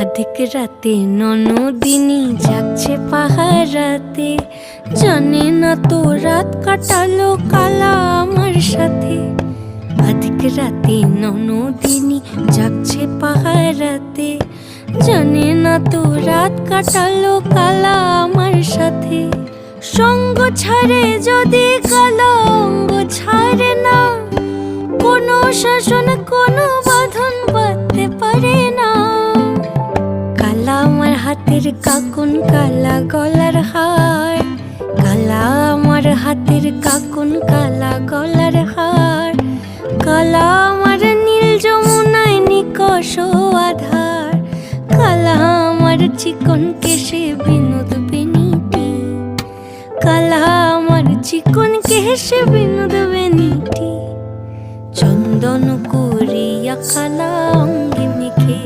আধিক রাতে ননদিনী যাচ্ছে পাহারাতে, জানে না তো রাত কাটালো কালা আমার সাথে। আধিক রাতে ননদিনী যাচ্ছে পাহারাতে, জানে না তো রাত কাটালো কালা আমার সাথে। সঙ্গ ছাড়ে যদি কালা অঙ্গ ছাড়ে না, কোনো শাসন কোনো বাঁধন বাঁধতে পারে না। কালা আমার হাতের কাকুন কালা গলার হার, কালা আমার হাতের কাকুন কালা গলার হার। কালা আমার নীল যমুনায় নিকষ আধার, কালা আমার চিকন কেশে বিনোদ বেনিটি। কালা আমার চিকন কেশে বিনোদ বেনিটি। চন্দন করিয়া কালা অঙ্গে মেখে